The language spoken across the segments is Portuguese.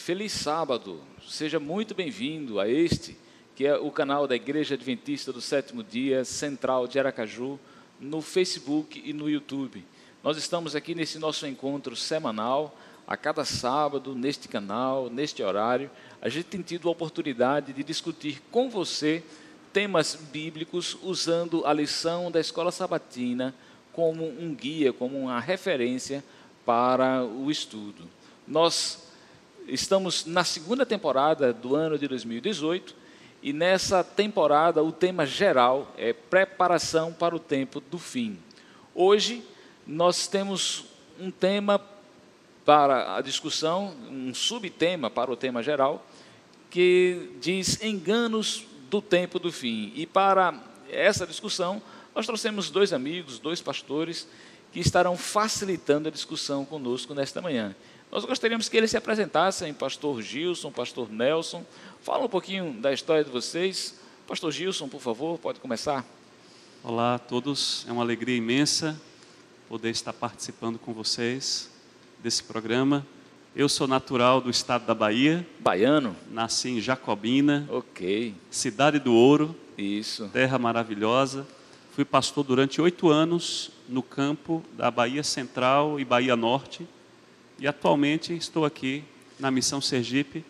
Feliz sábado, seja muito bem-vindo a este, que é o canal da Igreja Adventista do Sétimo Dia Central de Aracaju, no Facebook e no YouTube. Nós estamos aqui nesse nosso encontro semanal, a cada sábado, neste canal, neste horário. A gente tem tido a oportunidade de discutir com você temas bíblicos, usando a lição da Escola Sabatina como um guia, como uma referência para o estudo. Nós estamos na segunda temporada do ano de 2018 e nessa temporada o tema geral é preparação para o tempo do fim. Hoje nós temos um tema para a discussão, um subtema para o tema geral, que diz enganos do tempo do fim. E para essa discussão nós trouxemos dois amigos, dois pastores, que estarão facilitando a discussão conosco nesta manhã. Nós gostaríamos que eles se apresentassem, pastor Gilson, pastor Nelson. Fala um pouquinho da história de vocês. Pastor Gilson, por favor, pode começar. Olá a todos, é uma alegria imensa poder estar participando com vocês desse programa. Eu sou natural do estado da Bahia. Baiano? Nasci em Jacobina. Ok. Cidade do Ouro. Isso. Terra maravilhosa. Fui pastor durante 8 anos no campo da Bahia Central e Bahia Norte. E atualmente estou aqui na Missão Sergipe,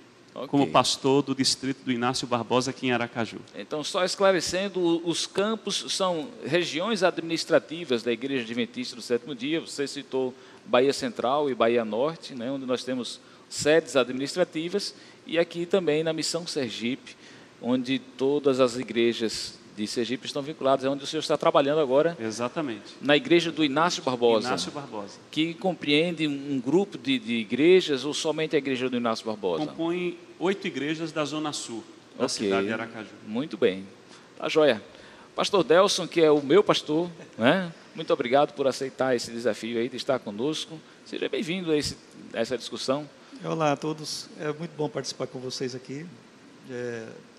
como pastor do distrito do Inácio Barbosa, aqui em Aracaju. Então, só esclarecendo, os campos são regiões administrativas da Igreja Adventista do Sétimo Dia. Você citou Bahia Central e Bahia Norte, né, onde nós temos sedes administrativas, e aqui também na Missão Sergipe, onde todas as igrejas de Sergipe estão vinculadas, é onde o senhor está trabalhando agora. Exatamente. Na igreja do Inácio Barbosa. Inácio Barbosa. Que compreende um grupo de igrejas ou somente a igreja do Inácio Barbosa? Compõe 8 igrejas da Zona Sul, da cidade de Aracaju. Muito bem. Tá joia. Pastor Delson, que é o meu pastor, né? Muito obrigado por aceitar esse desafio aí de estar conosco. Seja bem-vindo a essa discussão. Olá a todos. É muito bom participar com vocês aqui.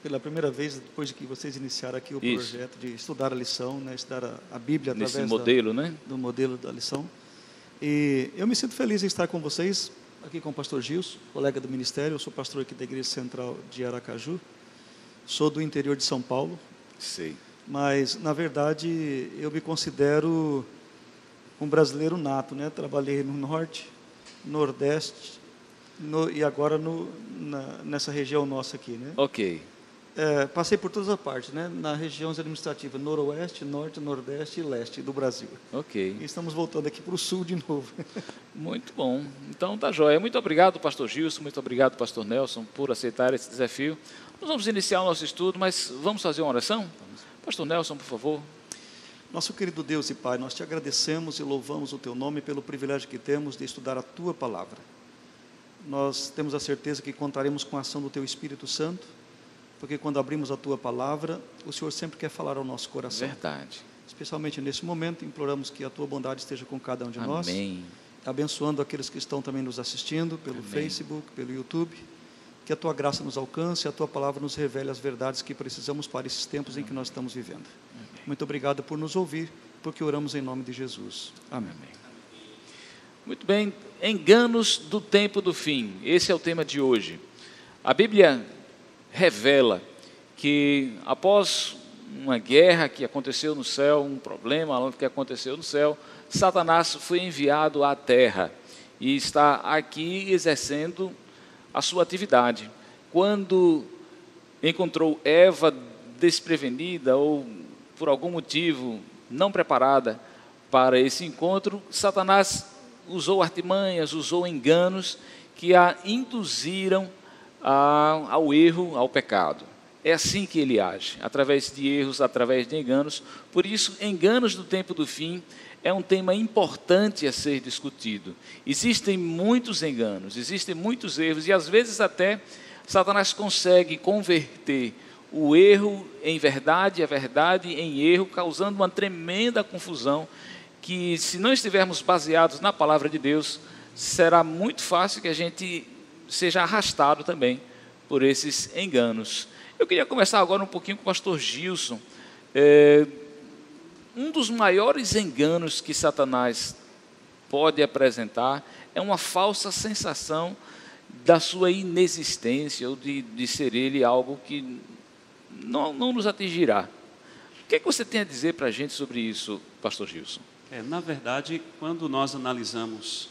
Pela primeira vez, depois de que vocês iniciaram aqui o projeto de estudar a lição, né, estudar a Bíblia através do modelo da lição. E eu me sinto feliz em estar com vocês, aqui com o pastor Gilson, colega do ministério. Eu sou pastor aqui da Igreja Central de Aracaju. Sou do interior de São Paulo. Sei. Mas, na verdade, eu me considero um brasileiro nato, né? Trabalhei no Norte, Nordeste, e agora nessa região nossa aqui, né? Ok. Passei por todas as partes, né? Na regiões administrativas Noroeste, Norte, Nordeste e Leste do Brasil. Ok. E estamos voltando aqui para o Sul de novo. Muito bom. Então, tá joia. Muito obrigado, pastor Gilson, muito obrigado, pastor Nelson, por aceitar esse desafio. Nós vamos iniciar o nosso estudo, mas vamos fazer uma oração? Pastor Nelson, por favor. Nosso querido Deus e Pai, nós te agradecemos e louvamos o teu nome pelo privilégio que temos de estudar a tua palavra. Nós temos a certeza que contaremos com a ação do teu Espírito Santo, porque quando abrimos a tua palavra, o Senhor sempre quer falar ao nosso coração. Verdade. Especialmente nesse momento, imploramos que a tua bondade esteja com cada um de nós. Amém. Abençoando aqueles que estão também nos assistindo pelo Facebook, pelo YouTube. Que a tua graça nos alcance, a tua palavra nos revele as verdades que precisamos para esses tempos em que nós estamos vivendo. Muito obrigado por nos ouvir, porque oramos em nome de Jesus. Amém. Muito bem, enganos do tempo do fim. Esse é o tema de hoje. A Bíblia revela que após uma guerra que aconteceu no céu, um problema que aconteceu no céu, Satanás foi enviado à terra e está aqui exercendo a sua atividade. Quando encontrou Eva desprevenida ou por algum motivo não preparada para esse encontro, Satanás usou artimanhas, usou enganos que a induziram ao erro, ao pecado. É assim que ele age, através de erros, através de enganos. Por isso, enganos do tempo do fim é um tema importante a ser discutido. Existem muitos enganos, existem muitos erros, e às vezes até Satanás consegue converter o erro em verdade, a verdade em erro, causando uma tremenda confusão, que se não estivermos baseados na palavra de Deus, será muito fácil que a gente seja arrastado também por esses enganos. Eu queria começar agora um pouquinho com o pastor Gilson. Um dos maiores enganos que Satanás pode apresentar é uma falsa sensação da sua inexistência ou de ser ele algo que não nos atingirá. O que é que você tem a dizer para a gente sobre isso, pastor Gilson? Na verdade, quando nós analisamos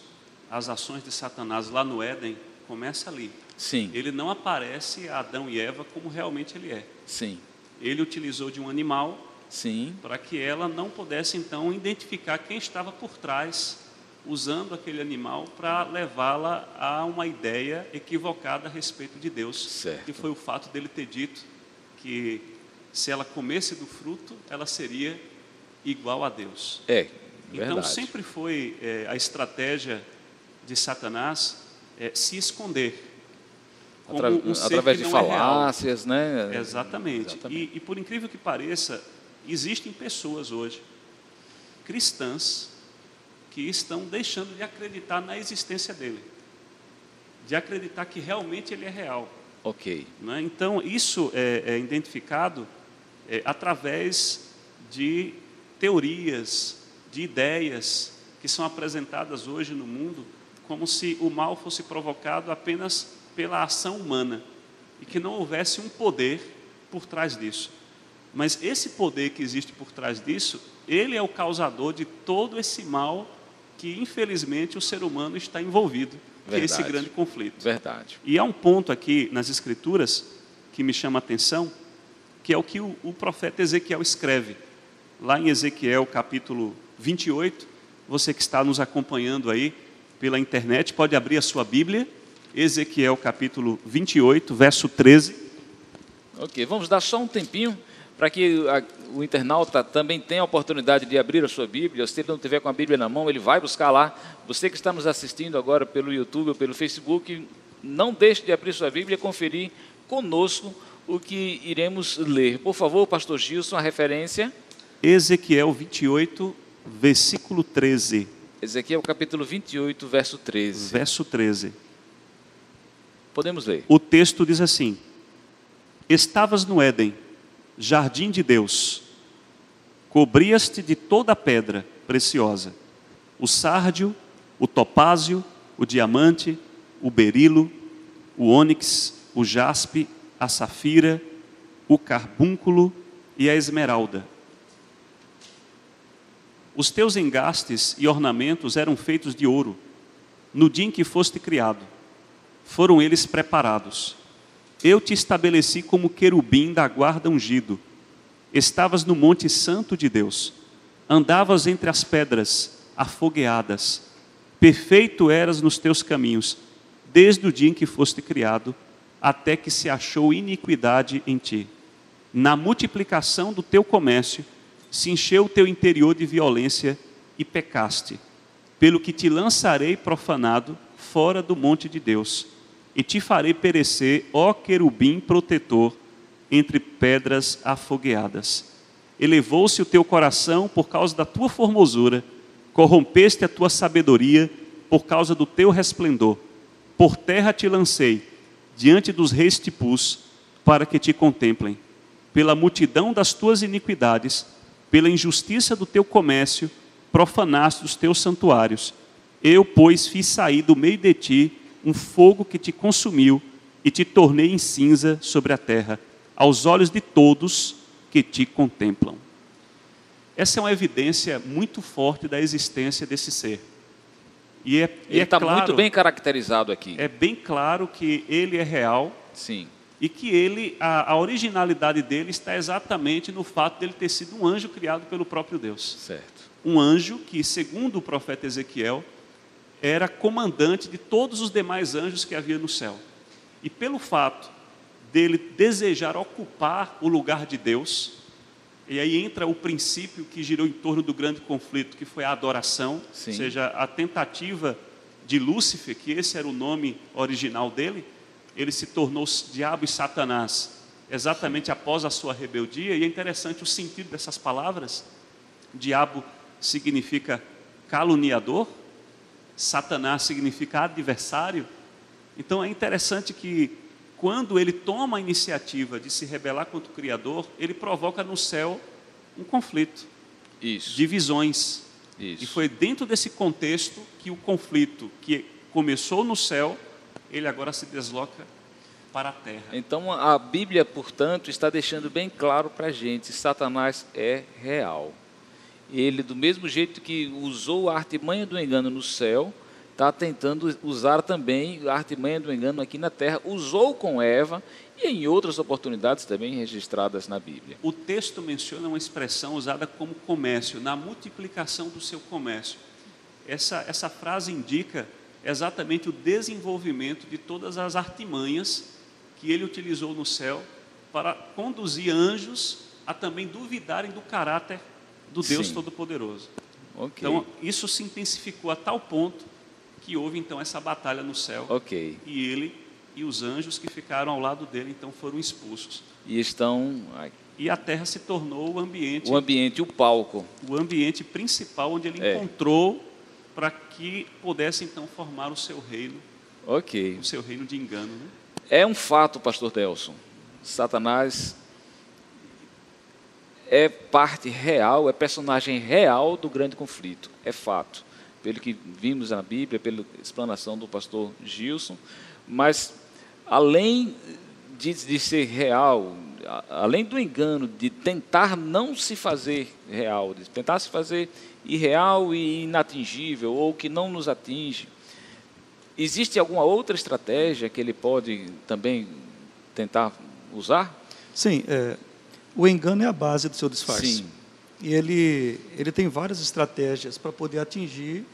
as ações de Satanás lá no Éden, começa ali. Sim. Ele não aparece a Adão e Eva como realmente ele é. Sim. Ele utilizou de um animal, sim, para que ela não pudesse então identificar quem estava por trás, usando aquele animal para levá-la a uma ideia equivocada a respeito de Deus. Certo. Que foi o fato dele ter dito que se ela comesse do fruto, ela seria igual a Deus. Verdade. Então sempre foi a estratégia de Satanás se esconder. Através de falácias, né? Exatamente. E por incrível que pareça, existem pessoas hoje, cristãs, que estão deixando de acreditar na existência dele, de acreditar que realmente ele é real. Ok. Né? Então, isso é identificado através de teorias, de ideias que são apresentadas hoje no mundo como se o mal fosse provocado apenas pela ação humana e que não houvesse um poder por trás disso. Mas esse poder que existe por trás disso, ele é o causador de todo esse mal que, infelizmente, o ser humano está envolvido, que é esse grande conflito. Verdade. E há um ponto aqui nas Escrituras que me chama a atenção, que é o que o profeta Ezequiel escreve. Lá em Ezequiel, capítulo 28, você que está nos acompanhando aí pela internet, pode abrir a sua Bíblia, Ezequiel, capítulo 28, verso 13. Ok, vamos dar só um tempinho para que o internauta também tenha a oportunidade de abrir a sua Bíblia. Se ele não tiver com a Bíblia na mão, ele vai buscar lá. Você que está nos assistindo agora pelo YouTube ou pelo Facebook, não deixe de abrir sua Bíblia e conferir conosco o que iremos ler. Por favor, pastor Gilson, a referência. Ezequiel 28, versículo 13. Ezequiel capítulo 28, verso 13. Verso 13. Podemos ler. O texto diz assim: estavas no Éden, jardim de Deus, cobrias-te de toda pedra preciosa, o sárdio, o topázio, o diamante, o berilo, o ônix, o jaspe, a safira, o carbúnculo e a esmeralda. Os teus engastes e ornamentos eram feitos de ouro, no dia em que foste criado, foram eles preparados. Eu te estabeleci como querubim da guarda ungido. Estavas no monte santo de Deus. Andavas entre as pedras afogueadas. Perfeito eras nos teus caminhos, desde o dia em que foste criado, até que se achou iniquidade em ti. Na multiplicação do teu comércio, se encheu o teu interior de violência e pecaste. Pelo que te lançarei profanado fora do monte de Deus, e te farei perecer, ó querubim protetor, entre pedras afogueadas. Elevou-se o teu coração por causa da tua formosura, corrompeste a tua sabedoria por causa do teu resplendor. Por terra te lancei, diante dos reis te pus, para que te contemplem. Pela multidão das tuas iniquidades, pela injustiça do teu comércio, profanaste os teus santuários. Eu, pois, fiz sair do meio de ti um fogo que te consumiu e te tornei em cinza sobre a terra, aos olhos de todos que te contemplam. Essa é uma evidência muito forte da existência desse ser. Ele está claro, muito bem caracterizado aqui. É bem claro que ele é real. Sim. E que a originalidade dele está exatamente no fato de ele ter sido um anjo criado pelo próprio Deus. Certo. Um anjo que, segundo o profeta Ezequiel, era comandante de todos os demais anjos que havia no céu. E pelo fato dele desejar ocupar o lugar de Deus, e aí entra o princípio que girou em torno do grande conflito, que foi a adoração. Sim. Ou seja, a tentativa de Lúcifer, que esse era o nome original dele, ele se tornou diabo e Satanás, exatamente após a sua rebeldia. E é interessante o sentido dessas palavras. Diabo significa caluniador, Satanás significa adversário. Então é interessante que quando ele toma a iniciativa de se rebelar contra o Criador, ele provoca no céu um conflito, divisões. E foi dentro desse contexto que o conflito que começou no céu, ele agora se desloca para a terra. Então a Bíblia, portanto, está deixando bem claro para a gente, Satanás é real. Ele, do mesmo jeito que usou a artimanha do engano no céu, está tentando usar também a artimanha do engano aqui na terra, usou com Eva e em outras oportunidades também registradas na Bíblia. O texto menciona uma expressão usada como comércio, na multiplicação do seu comércio. Essa frase indica exatamente o desenvolvimento de todas as artimanhas que ele utilizou no céu para conduzir anjos a também duvidarem do caráter do Deus Todo-Poderoso. Okay. Então, isso se intensificou a tal ponto que houve, então, essa batalha no céu. Okay. E ele e os anjos que ficaram ao lado dele, então, foram expulsos. E a terra se tornou o ambiente... o palco. O ambiente principal onde ele encontrou para que pudesse, então, formar o seu reino. Ok. O seu reino de engano, né? É um fato, pastor Delson. Satanás é parte real, é personagem real do grande conflito. É fato. Pelo que vimos na Bíblia, pela explanação do pastor Gilson. Mas, além de ser real, além do engano de tentar não se fazer real, de tentar se fazer irreal e inatingível, ou que não nos atinge, existe alguma outra estratégia que ele pode também tentar usar? Sim, o engano é a base do seu disfarce. Sim. E ele tem várias estratégias para poder atingir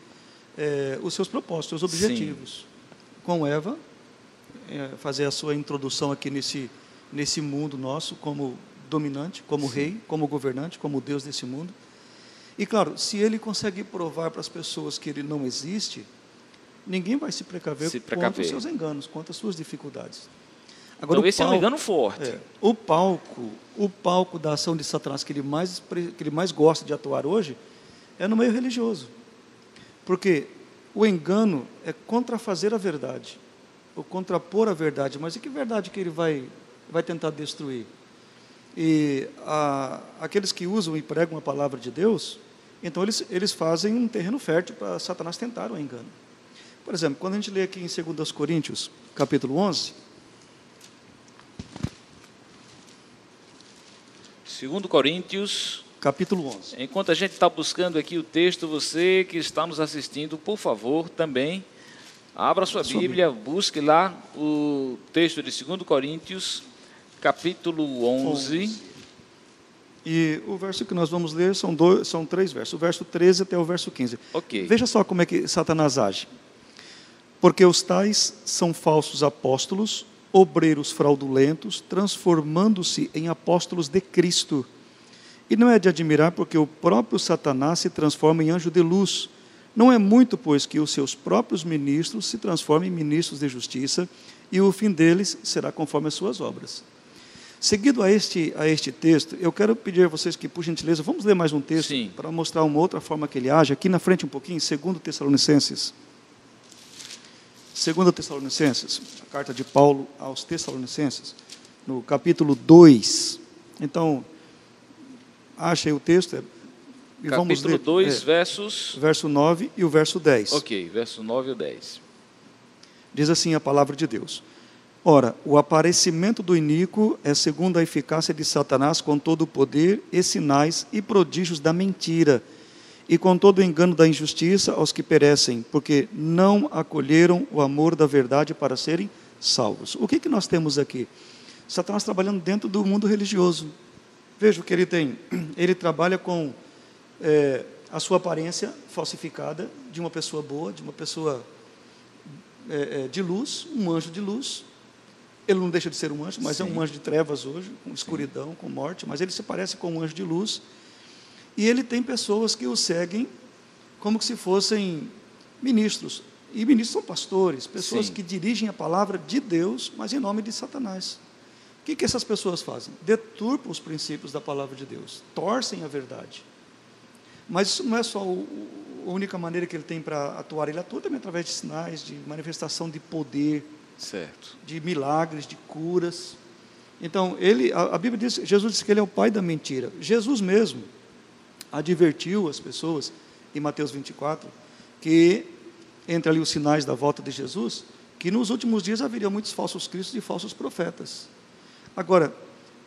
os seus propósitos, os seus objetivos. Sim. Com Eva, fazer a sua introdução aqui nesse mundo nosso como dominante, como rei, como governante, como Deus desse mundo. E claro, se ele conseguir provar para as pessoas que ele não existe, ninguém vai se precaver contra os seus enganos, contra as suas dificuldades. Agora, então esse é um engano forte. O palco da ação de Satanás que ele mais gosta de atuar hoje é no meio religioso. Porque o engano é contrafazer a verdade, ou contrapor a verdade. Mas e que verdade que ele vai tentar destruir? E aqueles que usam e pregam a palavra de Deus, então eles fazem um terreno fértil para Satanás tentar o engano. Por exemplo, quando a gente lê aqui em 2 Coríntios, capítulo 11... 2 Coríntios, capítulo 11. Enquanto a gente está buscando aqui o texto, você que está nos assistindo, por favor, também abra sua Bíblia, busque lá o texto de 2 Coríntios, capítulo 11. E o verso que nós vamos ler são 3 versos, o verso 13 até o verso 15. Okay. Veja só como é que Satanás age. Porque os tais são falsos apóstolos, obreiros fraudulentos, transformando-se em apóstolos de Cristo. E não é de admirar, porque o próprio Satanás se transforma em anjo de luz. Não é muito, pois, que os seus próprios ministros se transformem em ministros de justiça, e o fim deles será conforme as suas obras. Seguido a este texto, eu quero pedir a vocês que, por gentileza, vamos ler mais um texto para mostrar uma outra forma que ele age. Aqui na frente um pouquinho, 2 Tessalonicenses. 2 Tessalonicenses, a carta de Paulo aos Tessalonicenses, no capítulo 2. Então, achem o texto e vamos ler. Capítulo 2, verso 9 e o verso 10. Ok, verso 9 e o 10. Diz assim a palavra de Deus. Ora, o aparecimento do iníquo é segundo a eficácia de Satanás com todo o poder e sinais e prodígios da mentira, e com todo o engano da injustiça aos que perecem, porque não acolheram o amor da verdade para serem salvos. O que nós temos aqui? Satanás trabalhando dentro do mundo religioso. Veja o que ele tem. Ele trabalha com a sua aparência falsificada de uma pessoa boa, de uma pessoa de luz, um anjo de luz. Ele não deixa de ser um anjo, mas é um anjo de trevas hoje, com escuridão, com morte, mas ele se parece com um anjo de luz. E ele tem pessoas que o seguem como se fossem ministros. E ministros são pastores, pessoas que dirigem a palavra de Deus, mas em nome de Satanás. O que essas pessoas fazem? Deturpam os princípios da palavra de Deus, torcem a verdade. Mas isso não é só a única maneira que ele tem para atuar. Ele atua também através de sinais, de manifestação de poder, de milagres, de curas. Então, a Bíblia diz, Jesus diz que ele é o pai da mentira. Jesus mesmo advertiu as pessoas, em Mateus 24, que entre ali os sinais da volta de Jesus, que nos últimos dias haveria muitos falsos cristos e falsos profetas. Agora,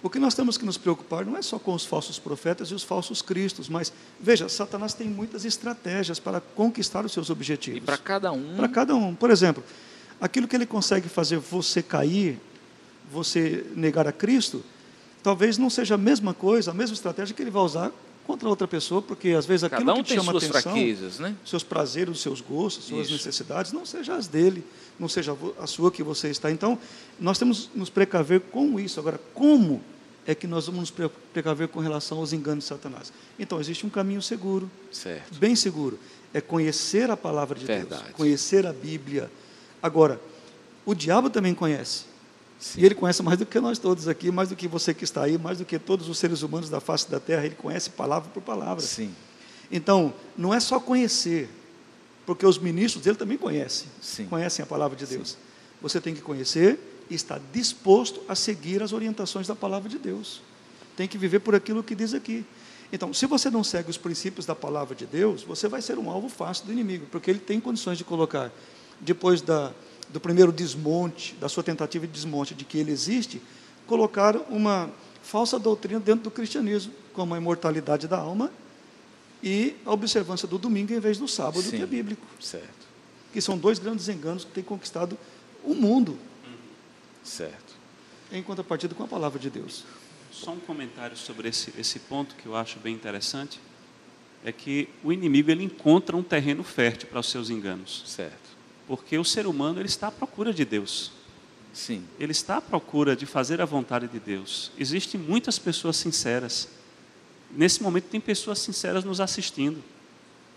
o que nós temos que nos preocupar não é só com os falsos profetas e os falsos cristos, mas, veja, Satanás tem muitas estratégias para conquistar os seus objetivos. E para cada um? Para cada um. Por exemplo, aquilo que ele consegue fazer você cair, você negar a Cristo, talvez não seja a mesma coisa, a mesma estratégia que ele vai usar contra outra pessoa, porque às vezes aquilo que te chama atenção, fraquezas, né? Seus prazeres, os seus gostos, suas necessidades, não seja as dele, não seja a sua que você está. Então, nós temos que nos precaver com isso. Agora, como é que nós vamos nos precaver com relação aos enganos de Satanás? Então, existe um caminho seguro, certo, bem seguro, é conhecer a palavra de Verdade. Deus, conhecer a Bíblia. Agora, o diabo também conhece. Sim. E ele conhece mais do que nós todos aqui, mais do que você que está aí, mais do que todos os seres humanos da face da terra. Ele conhece palavra por palavra. Sim. Então, não é só conhecer, porque os ministros dele também conhecem. Sim. Conhecem a palavra de Deus. Sim. Você tem que conhecer e estar disposto a seguir as orientações da palavra de Deus. Tem que viver por aquilo que diz aqui. Então, se você não segue os princípios da palavra de Deus, você vai ser um alvo fácil do inimigo, porque ele tem condições de colocar, depois do primeiro desmonte, da sua tentativa de desmonte de que ele existe, colocar uma falsa doutrina dentro do cristianismo, como a imortalidade da alma e a observância do domingo em vez do sábado, que é bíblico. Certo. Que são dois grandes enganos que têm conquistado o mundo. Certo. Em contrapartida com a palavra de Deus. Só um comentário sobre esse ponto que eu acho bem interessante, é que o inimigo ele encontra um terreno fértil para os seus enganos. Certo. Porque o ser humano ele está à procura de Deus. Sim. Ele está à procura de fazer a vontade de Deus. Existem muitas pessoas sinceras. Nesse momento tem pessoas sinceras nos assistindo,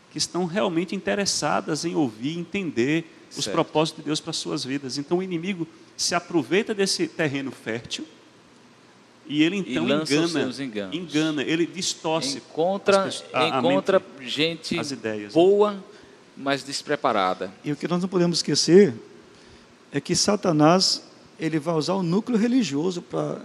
que estão realmente interessadas em ouvir, entender os propósitos de Deus para as suas vidas. Então o inimigo se aproveita desse terreno fértil e ele então engana, ele distorce, encontra gente as ideias, boa, mas despreparada. E o que nós não podemos esquecer é que Satanás ele vai usar o núcleo religioso para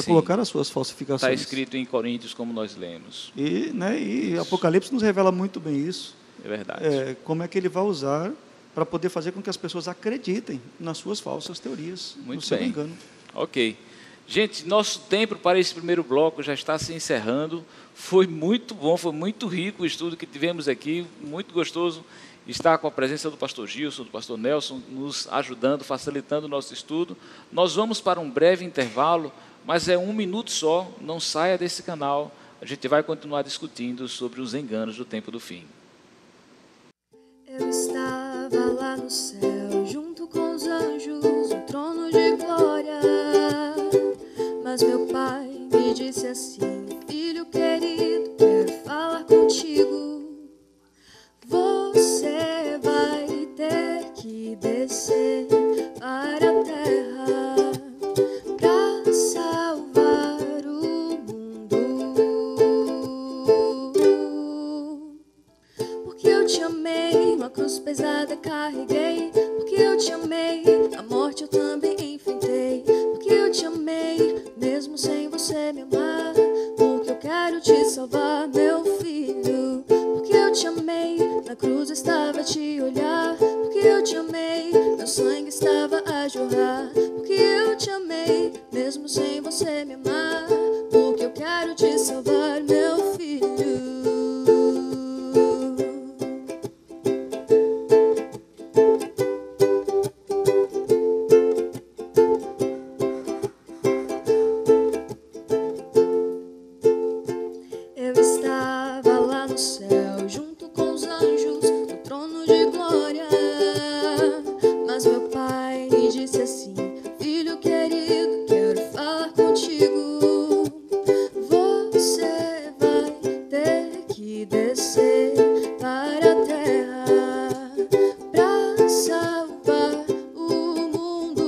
colocar as suas falsificações. Está escrito em Coríntios, como nós lemos. E Apocalipse nos revela muito bem isso. É verdade. Como é que ele vai usar para poder fazer com que as pessoas acreditem nas suas falsas teorias, no seu engano. Ok. Gente, nosso tempo para esse primeiro bloco já está se encerrando. Foi muito bom, foi muito rico o estudo que tivemos aqui, muito gostoso estar com a presença do pastor Gilson, do pastor Nelson, nos ajudando, facilitando o nosso estudo. Nós vamos para um breve intervalo, mas é 1 minuto só, não saia desse canal. A gente vai continuar discutindo sobre os enganos do tempo do fim. Eu estava lá no céu, junto com os anjos, no trono de glória. Mas meu pai me disse assim: filho querido, quero falar contigo. Você vai ter que descer para a terra para salvar o mundo. Porque eu te amei, uma cruz pesada carreguei. Porque eu te amei, a morte eu também enfrentei. Porque eu te amei, mesmo sem você me amar. Porque eu quero te salvar, meu filho. Porque eu te amei, na cruz eu estava a te olhar. Porque eu te amei, meu sangue estava a jorrar. Porque eu te amei, mesmo sem você me amar. Porque eu quero te salvar, meu filho. Eu estava lá no céu, junto com os anjos, no trono de glória. Mas meu pai me disse assim: filho querido, quero falar contigo. Você vai ter que descer para a terra para salvar o mundo.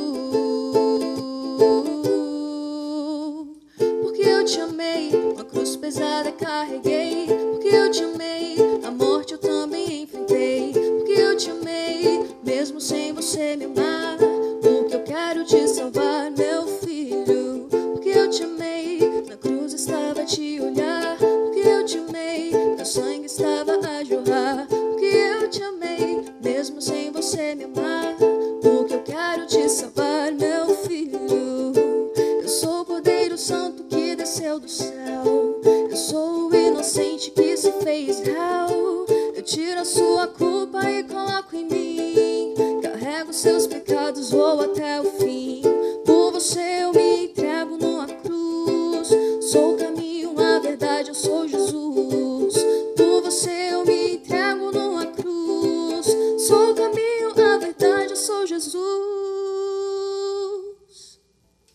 Porque eu te amei, uma cruz pesada carreguei. Porque eu te amei, a morte eu também enfrentei. Porque eu te amei, mesmo sem você me amar. Porque eu quero te salvar, meu filho. Porque eu te amei, na cruz estava a te olhar. Porque eu te amei, meu sangue estava a jorrar. Porque eu te amei, mesmo sem você me amar. Porque eu quero céu do céu. Eu sou o inocente que se fez réu. Eu tiro a sua culpa e coloco em mim. Carrego seus pecados, vou até o fim. Por você eu me entrego numa cruz. Sou o caminho, a verdade, eu sou Jesus. Por você eu me entrego numa cruz. Sou o caminho, a verdade, eu sou Jesus.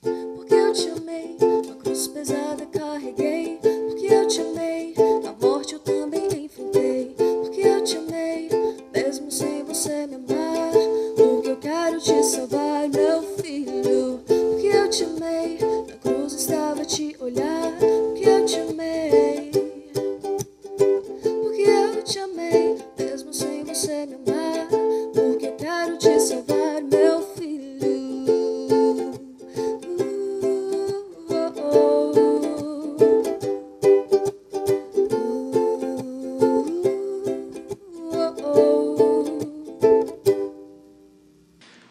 Porque eu te amei, a cruz pesada carreguei. Porque eu te amei, a morte eu também enfrentei. Porque eu te amei, mesmo sem você me amar. Porque eu quero te salvar, meu filho. Porque eu te amei, na cruz estava a te olhar. Porque eu te amei. Porque eu te amei, mesmo sem você me amar. Porque eu quero te salvar, meu filho.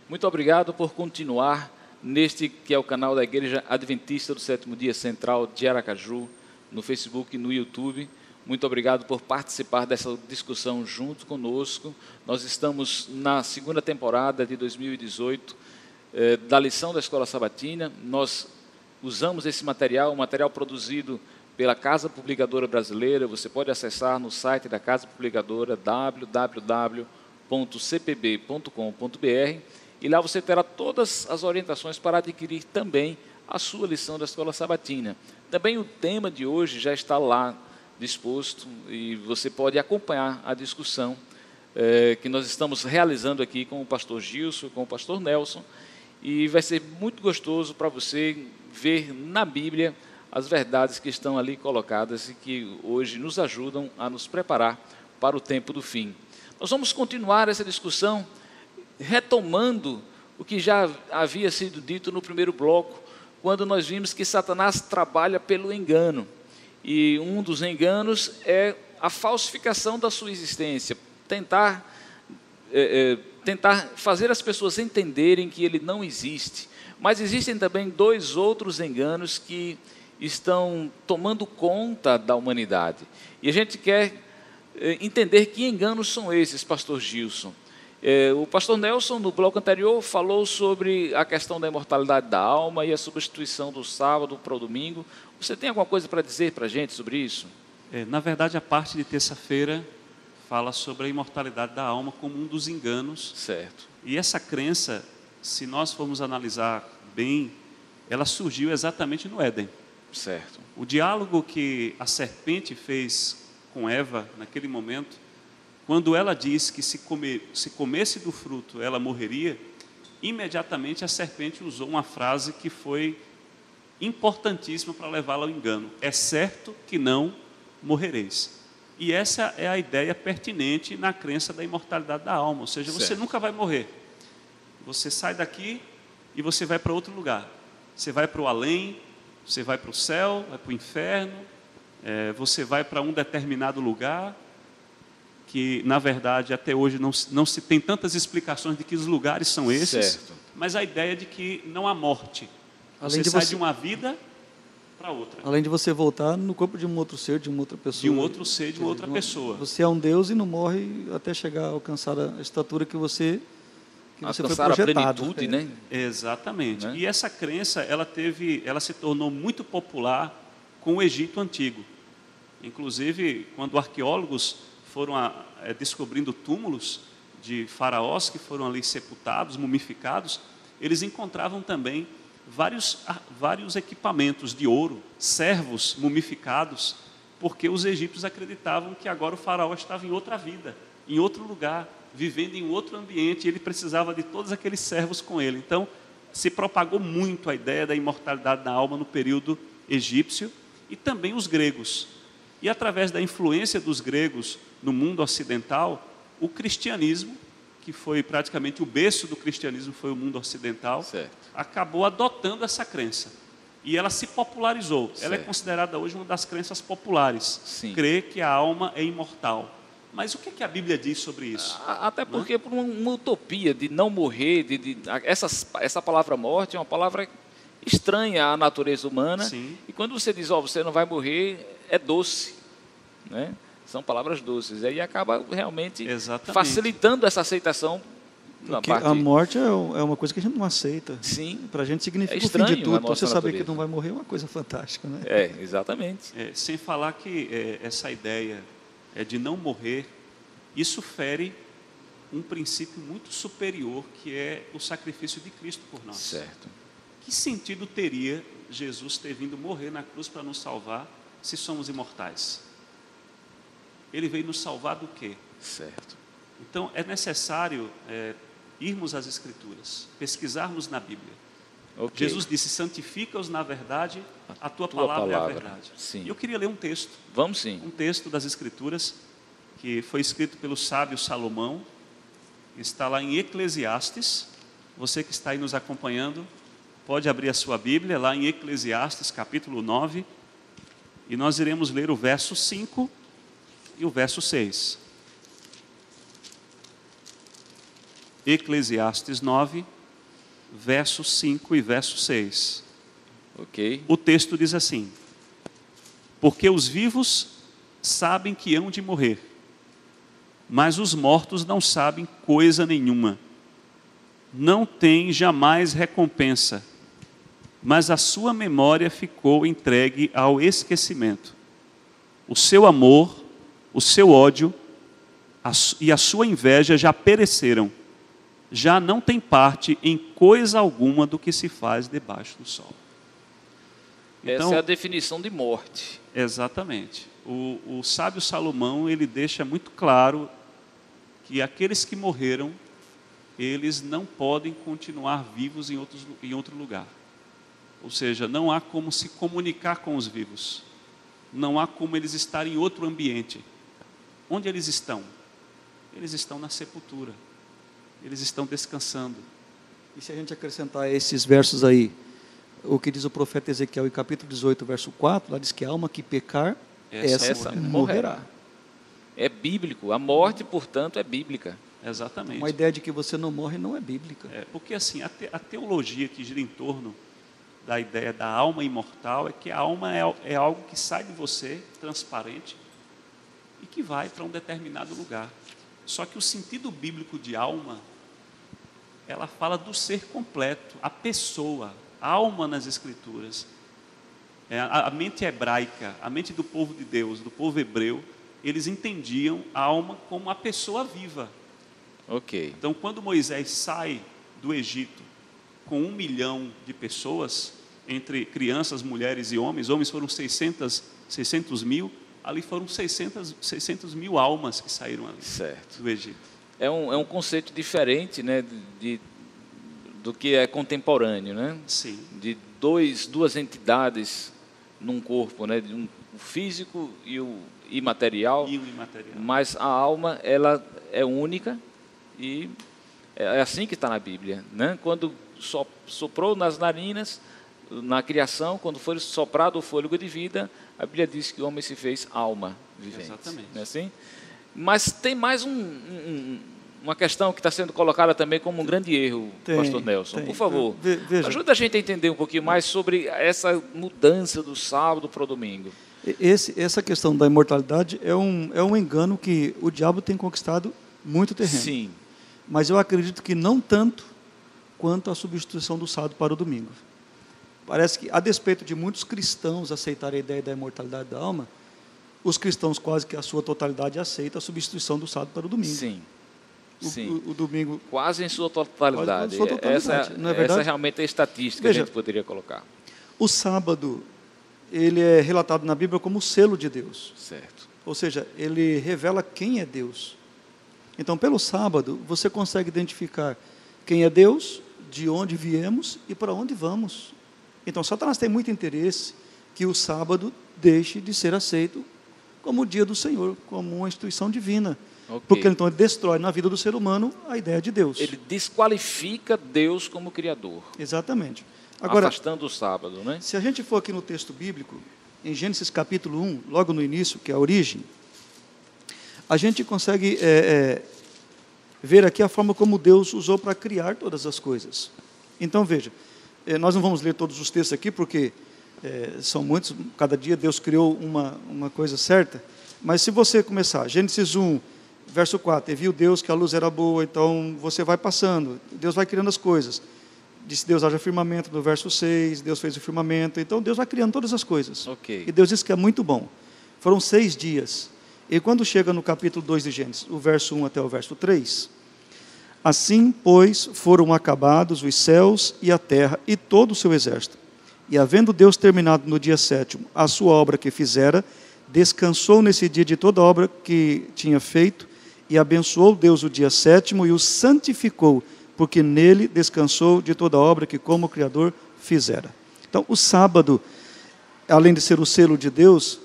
Muito obrigado por continuar neste que é o canal da Igreja Adventista do Sétimo Dia Central de Aracaju, no Facebook e no YouTube. Muito obrigado por participar dessa discussão junto conosco. Nós estamos na segunda temporada de 2018 da lição da Escola Sabatina. Nós usamos esse material, um material produzido pela Casa Publicadora Brasileira. Você pode acessar no site da Casa Publicadora, www.cpb.com.br, e lá você terá todas as orientações para adquirir também a sua lição da Escola Sabatina. Também o tema de hoje já está lá disposto e você pode acompanhar a discussão que nós estamos realizando aqui com o pastor Gilson, com o pastor Nelson, e vai ser muito gostoso para você ver na Bíblia as verdades que estão ali colocadas e que hoje nos ajudam a nos preparar para o tempo do fim. Nós vamos continuar essa discussão retomando o que já havia sido dito no primeiro bloco, quando nós vimos que Satanás trabalha pelo engano. E um dos enganos é a falsificação da sua existência, tentar fazer as pessoas entenderem que ele não existe. Mas existem também dois outros enganos que estão tomando conta da humanidade. E a gente quer entender que enganos são esses, pastor Gilson. O pastor Nelson, no bloco anterior, falou sobre a questão da imortalidade da alma e a substituição do sábado para o domingo. Você tem alguma coisa para dizer para a gente sobre isso? Na verdade, a parte de terça-feira fala sobre a imortalidade da alma como um dos enganos. Certo. E essa crença, se nós formos analisar bem, ela surgiu exatamente no Éden. Certo. O diálogo que a serpente fez com Eva naquele momento, quando ela disse que se comesse do fruto ela morreria, imediatamente a serpente usou uma frase que foi importantíssima para levá-la ao engano: é certo que não morrereis. E essa é a ideia pertinente na crença da imortalidade da alma, ou seja, você nunca vai morrer. Você sai daqui e você vai para outro lugar. Você vai para o além, você vai para o céu, vai para o inferno, você vai para um determinado lugar, que na verdade até hoje não se tem tantas explicações de que os lugares são esses, certo. Mas a ideia de que não há morte. Você sai de uma vida para outra. Além de você voltar no corpo de um outro ser, de uma outra pessoa. De um outro ser, de uma outra pessoa. Você é um Deus e não morre até chegar a alcançar a estatura que você foi projetado. A plenitude, né? Exatamente. Né? E essa crença, ela se tornou muito popular com o Egito Antigo. Inclusive, quando arqueólogos foram descobrindo túmulos de faraós que foram ali sepultados, mumificados, eles encontravam também vários equipamentos de ouro, servos mumificados, porque os egípcios acreditavam que agora o faraó estava em outra vida, em outro lugar, vivendo em outro ambiente, e ele precisava de todos aqueles servos com ele. Então, se propagou muito a ideia da imortalidade da alma no período egípcio, e também os gregos. E através da influência dos gregos no mundo ocidental, o cristianismo, que foi praticamente o berço do cristianismo, foi o mundo ocidental, certo. Acabou adotando essa crença. E ela se popularizou. Certo. Ela é considerada hoje uma das crenças populares. Sim. Crer que a alma é imortal. Mas o que a Bíblia diz sobre isso? Até porque por uma utopia de não morrer, essa palavra morte é uma palavra estranha à natureza humana. Sim. E quando você diz, você não vai morrer, é doce, né? São palavras doces. Aí acaba realmente facilitando essa aceitação. Porque a morte é uma coisa que a gente não aceita. Sim. Para a gente significa o fim de tudo. Você saber que não vai morrer é uma coisa fantástica, né? Exatamente. Sem falar que essa ideia de não morrer, isso fere um princípio muito superior, que é o sacrifício de Cristo por nós. Certo. Que sentido teria Jesus ter vindo morrer na cruz para nos salvar, se somos imortais? Ele veio nos salvar do quê? Certo. Então, é necessário irmos às Escrituras, pesquisarmos na Bíblia. Okay. Jesus disse, santifica-os na verdade, a tua palavra é a verdade. Sim. E eu queria ler um texto. Vamos sim. Um texto das Escrituras, que foi escrito pelo sábio Salomão, está lá em Eclesiastes. Você que está aí nos acompanhando, pode abrir a sua Bíblia, lá em Eclesiastes, capítulo 9, e nós iremos ler o verso 5 e o verso 6. Eclesiastes 9, verso 5 e verso 6. Ok. O texto diz assim: porque os vivos sabem que hão de morrer, mas os mortos não sabem coisa nenhuma. Não têm jamais recompensa, mas a sua memória ficou entregue ao esquecimento. O seu amor, o seu ódio e a sua inveja já pereceram. Já não tem parte em coisa alguma do que se faz debaixo do sol. Então, essa é a definição de morte. Exatamente. O sábio Salomão, ele deixa muito claro que aqueles que morreram, eles não podem continuar vivos em outro lugar. Ou seja, não há como se comunicar com os vivos. Não há como eles estarem em outro ambiente. Onde eles estão? Eles estão na sepultura. Eles estão descansando. E se a gente acrescentar a esses versos aí, o que diz o profeta Ezequiel em capítulo 18, verso 4, lá diz que a alma que pecar, essa morrerá. É bíblico. A morte, portanto, é bíblica. Exatamente. Uma ideia de que você não morre não é bíblica. Porque assim, a teologia que gira em torno da ideia da alma imortal é que a alma é algo que sai de você, transparente, e que vai para um determinado lugar. Só que o sentido bíblico de alma, ela fala do ser completo, a pessoa, a alma nas Escrituras. A mente hebraica, a mente do povo de Deus, do povo hebreu, eles entendiam a alma como a pessoa viva. Ok. Então, quando Moisés sai do Egito com 1 milhão de pessoas, entre crianças, mulheres e homens foram 600 mil, ali foram 600 mil almas que saíram ali do Egito. É um conceito diferente, né, do que é contemporâneo, né? Sim. De duas entidades num corpo, né, o físico e o imaterial. Mas a alma, ela é única e é assim que está na Bíblia, né? Quando soprou nas narinas, na criação, quando foi soprado o fôlego de vida, a Bíblia diz que o homem se fez alma vivente. Exatamente. Não é assim? Mas tem mais uma questão que está sendo colocada também como um grande erro, pastor Nelson. Por favor, ajuda a gente a entender um pouquinho mais sobre essa mudança do sábado para o domingo. Essa questão da imortalidade é um engano que o diabo tem conquistado muito terreno. Sim. Mas eu acredito que não tanto quanto a substituição do sábado para o domingo. Parece que, a despeito de muitos cristãos aceitarem a ideia da imortalidade da alma, os cristãos quase que a sua totalidade aceitam a substituição do sábado para o domingo. Sim. O domingo... Quase em sua totalidade. Não é verdade? Essa realmente é a estatística que a gente poderia colocar. O sábado, ele é relatado na Bíblia como o selo de Deus. Certo. Ou seja, ele revela quem é Deus. Então, pelo sábado, você consegue identificar quem é Deus, de onde viemos e para onde vamos. Então, Satanás tem muito interesse que o sábado deixe de ser aceito como o dia do Senhor, como uma instituição divina. Okay. Porque então ele destrói na vida do ser humano a ideia de Deus. Ele desqualifica Deus como Criador. Exatamente. Agora, afastando o sábado, né? Se a gente for aqui no texto bíblico, em Gênesis capítulo 1, logo no início, que é a origem, a gente consegue ver aqui a forma como Deus usou para criar todas as coisas. Então, veja, nós não vamos ler todos os textos aqui, porque são muitos, cada dia Deus criou uma coisa certa, mas se você começar, Gênesis 1, verso 4, e viu Deus que a luz era boa, então você vai passando, Deus vai criando as coisas. Disse Deus haja firmamento, no verso 6, Deus fez o firmamento, então Deus vai criando todas as coisas. Okay. E Deus disse que é muito bom. Foram 6 dias. E quando chega no capítulo 2 de Gênesis, o verso 1 até o verso 3, assim, pois, foram acabados os céus e a terra e todo o seu exército. E havendo Deus terminado no dia 7º a sua obra que fizera, descansou nesse dia de toda a obra que tinha feito, e abençoou Deus o dia 7º e o santificou, porque nele descansou de toda a obra que como Criador fizera. Então, o sábado, além de ser o selo de Deus,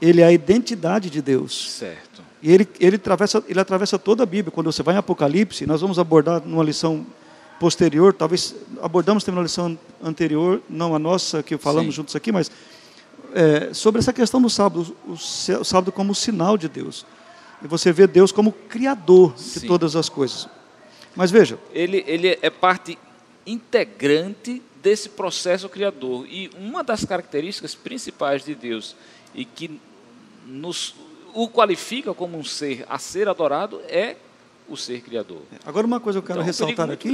ele é a identidade de Deus. Certo. E ele atravessa toda a Bíblia. Quando você vai em Apocalipse, nós vamos abordar numa lição posterior, talvez abordamos também na lição anterior, não a nossa, que falamos juntos aqui, mas sobre essa questão do sábado, o sábado como sinal de Deus. E você vê Deus como criador de todas as coisas. Mas veja, ele é parte integrante desse processo criador. E uma das características principais de Deus e que o qualifica como um ser a ser adorado é o ser criador. Agora, uma coisa que eu quero ressaltar aqui,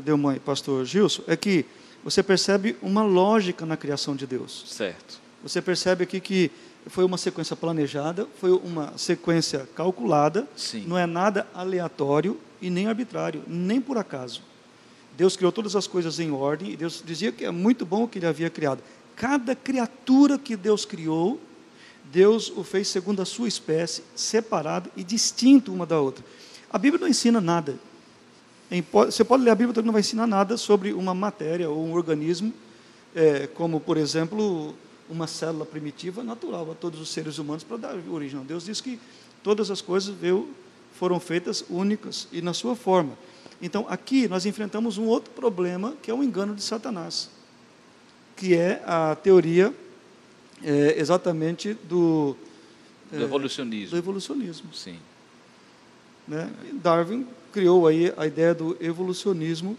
Delmãe, pastor Gilson, é que você percebe uma lógica na criação de Deus. Certo. Você percebe aqui que foi uma sequência planejada, foi uma sequência calculada, não é nada aleatório e nem arbitrário, nem por acaso. Deus criou todas as coisas em ordem, e Deus dizia que é muito bom o que Ele havia criado. Cada criatura que Deus criou, Deus o fez segundo a sua espécie, separado e distinto uma da outra. A Bíblia não ensina nada. Você pode ler a Bíblia, não vai ensinar nada sobre uma matéria ou um organismo, como, por exemplo, uma célula primitiva natural a todos os seres humanos para dar origem. Deus diz que todas as coisas foram feitas únicas e na sua forma. Então, aqui nós enfrentamos um outro problema, que é o engano de Satanás, que é a teoria exatamente do evolucionismo. Do evolucionismo. Sim. Né? Darwin criou aí a ideia do evolucionismo,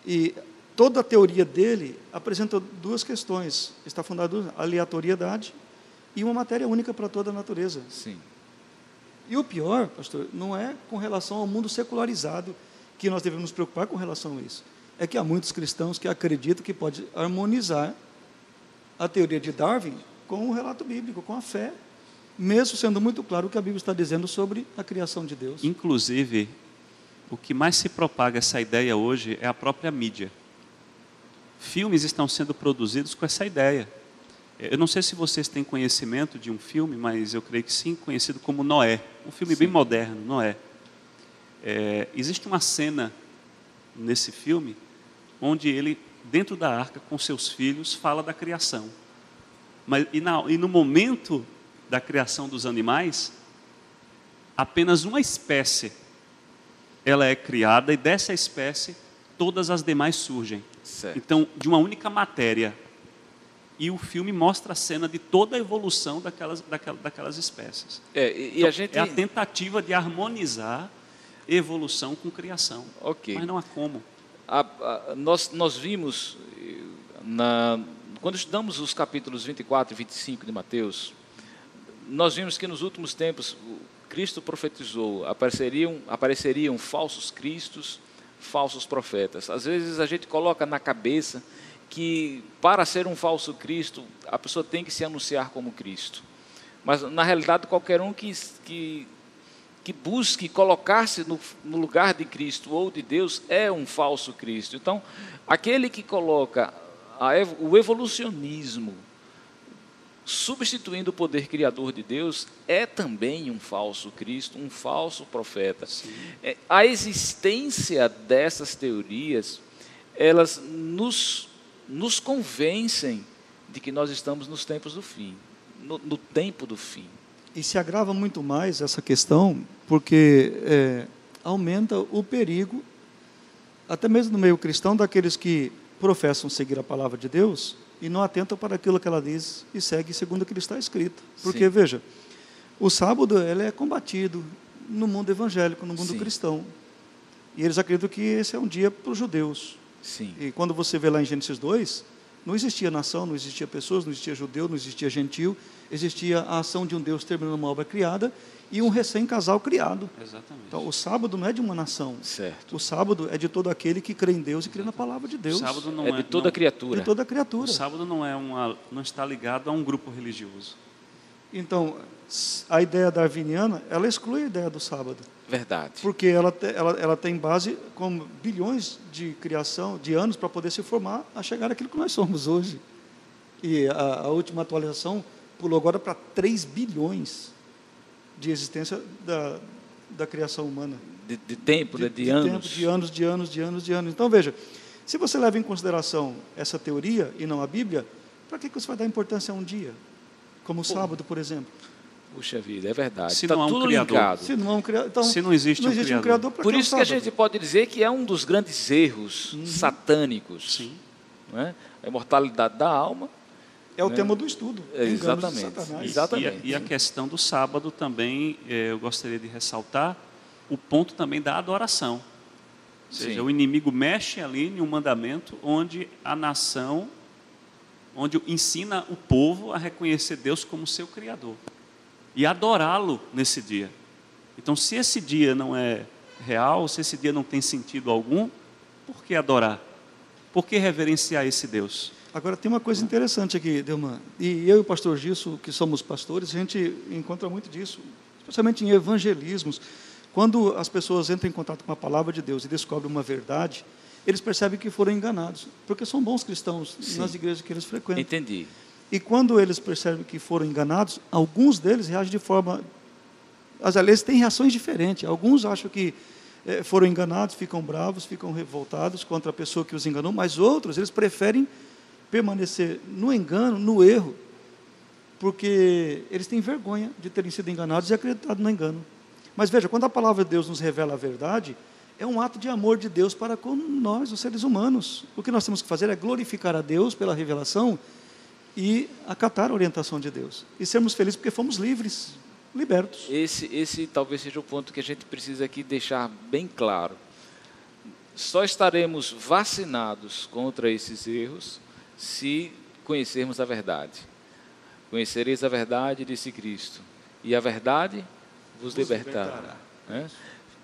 e toda a teoria dele apresenta duas questões. Está fundada na aleatoriedade e uma matéria única para toda a natureza. Sim. E o pior, pastor, não é com relação ao mundo secularizado que nós devemos nos preocupar com relação a isso. É que há muitos cristãos que acreditam que pode harmonizar a teoria de Darwin com o relato bíblico, com a fé, mesmo sendo muito claro o que a Bíblia está dizendo sobre a criação de Deus. Inclusive, o que mais se propaga essa ideia hoje é a própria mídia. Filmes estão sendo produzidos com essa ideia. Eu não sei se vocês têm conhecimento de um filme, mas eu creio que sim, conhecido como Noé. Um filme bem moderno, Noé. Existe uma cena nesse filme onde ele, dentro da arca, com seus filhos, fala da criação. E no momento da criação dos animais, apenas uma espécie ela é criada, e dessa espécie todas as demais surgem. Certo. Então, de uma única matéria. E o filme mostra a cena de toda a evolução daquelas espécies. Então, é a tentativa de harmonizar evolução com criação. Okay. Mas não há como. Nós vimos, quando estudamos os capítulos 24 e 25 de Mateus, nós vimos que nos últimos tempos Cristo profetizou, apareceriam falsos cristos, falsos profetas. Às vezes a gente coloca na cabeça que para ser um falso Cristo, a pessoa tem que se anunciar como Cristo. Mas, na realidade, qualquer um que busque colocar-se no lugar de Cristo ou de Deus é um falso Cristo. Então, aquele que coloca o evolucionismo substituindo o poder criador de Deus é também um falso Cristo, um falso profeta. A existência dessas teorias, elas nos convencem de que nós estamos nos tempos do fim, no tempo do fim. E se agrava muito mais essa questão, porque aumenta o perigo, até mesmo no meio cristão, daqueles que professam seguir a palavra de Deus e não atentam para aquilo que ela diz e segue segundo o que está escrito. Porque, veja, o sábado ele é combatido no mundo evangélico, no mundo cristão. E eles acreditam que esse é um dia para os judeus. Sim. E quando você vê lá em Gênesis 2, não existia nação, não existia pessoas, não existia judeu, não existia gentil, existia a ação de um Deus terminando uma obra criada e um recém-casal criado. Exatamente. Então, o sábado não é de uma nação. Certo. O sábado é de todo aquele que crê em Deus e crê na palavra de Deus. O sábado não É de toda criatura. De toda criatura. O sábado não está ligado a um grupo religioso. Então, a ideia darwiniana, ela exclui a ideia do sábado. Verdade. Porque ela tem base com bilhões de criação, de anos, para poder se formar a chegar àquilo que nós somos hoje. E a última atualização pulou agora para 3 bilhões de existência da criação humana. De tempo, de anos. Tempo, de anos. Então, veja, se você leva em consideração essa teoria e não a Bíblia, para que você vai dar importância a um dia? Como o sábado, por exemplo. Puxa vida, é verdade. Se não há um tudo criador. linkado. Se não, então, se não existe um criador. Por isso que a gente pode dizer que é um dos grandes erros satânicos. Sim. Não é? A imortalidade da alma. É o tema do estudo. Exatamente. Exatamente. E a questão do sábado também, eu gostaria de ressaltar o ponto também da adoração. Ou seja, Sim. o inimigo mexe ali em um mandamento onde a nação, onde ensina o povo a reconhecer Deus como seu Criador e adorá-lo nesse dia. Então, se esse dia não é real, se esse dia não tem sentido algum, por que adorar? Por que reverenciar esse Deus? Agora, tem uma coisa interessante aqui, Delman, e eu e o pastor Gilson, que somos pastores, a gente encontra muito disso, especialmente em evangelismos. Quando as pessoas entram em contato com a palavra de Deus e descobrem uma verdade, eles percebem que foram enganados, porque são bons cristãos nas igrejas que eles frequentam. Entendi. E quando eles percebem que foram enganados, alguns deles reagem de forma... Eles têm reações diferentes. Alguns acham que foram enganados, ficam bravos, ficam revoltados contra a pessoa que os enganou, mas outros, eles preferem permanecer no engano, no erro, porque eles têm vergonha de terem sido enganados e acreditado no engano. Mas veja, quando a palavra de Deus nos revela a verdade, é um ato de amor de Deus para com nós, os seres humanos. O que nós temos que fazer é glorificar a Deus pela revelação e acatar a orientação de Deus. E sermos felizes porque fomos livres, libertos. Esse talvez seja o ponto que a gente precisa aqui deixar bem claro. Só estaremos vacinados contra esses erros se conhecermos a verdade. Conhecereis a verdade, disse Cristo, e a verdade vos libertará.